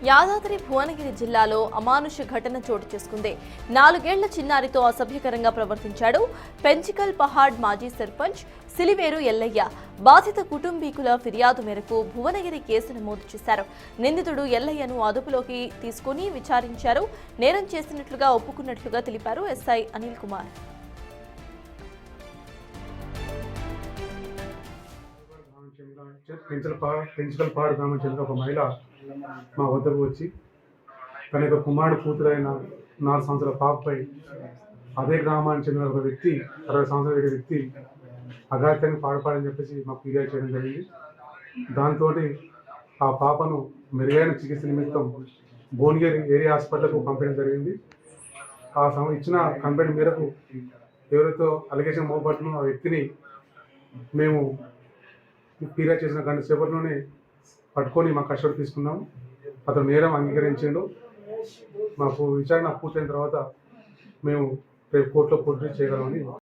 యాదాద్రి భువనగిరి జిల్లాలో అమానుష ఘటన చోటు చేసుకుంది. 4 ఏళ్ల చిన్నారితో అసభ్యకరంగా ప్రవర్తించాడు పెంచికల్ పహాడ్ మాజీ సర్పంచ్ సిలివేరు ఎల్లయ్య. బాధిత కుటుంబీకుల ఫిర్యాదు మేరకు భువనగిరి కేసు నమోదు చేశారు. నిందితుడు ఎల్లయ్యను అదుపులోకి తీసుకుని విచారించారు. నేరం చేసినట్లుగా ఒప్పుకున్నట్లుగా తెలిపారు ఎస్ఐ అనిల్ కుమార్. పెంచికల్ పహాడ్ గ్రామం చెందిన ఒక మహిళ మా వద్దకు వచ్చి తన యొక్క కుమారుడు కూతురైన 4 సంవత్సరాల పాపపై అదే గ్రామానికి చెందిన ఒక వ్యక్తి 60 సంవత్సరాల వ్యక్తి అఘాత్యంగా పాడపాడని చెప్పేసి మాకు ఫిర్యాదు చేయడం జరిగింది. దాంతో ఆ పాపను మెరుగైన చికిత్స నిమిత్తం భువనగిరి ఏరియా హాస్పిటల్కు పంపించడం జరిగింది. ఇచ్చిన కంప్లైంట్ మేరకు ఎవరైతే అలిగేషన్ మోపడుతున్నో ఆ వ్యక్తిని మేము ఫిర్యాదు చేసిన గంట సేపట్లోనే పట్టుకొని మా కస్టడీ తీసుకున్నాము. అతను నేరం అంగీకరించిండు. మాకు విచారణ పూర్తయిన తర్వాత మేము రేపు కోర్టులో ప్రొడ్యూస్ చేయగలమని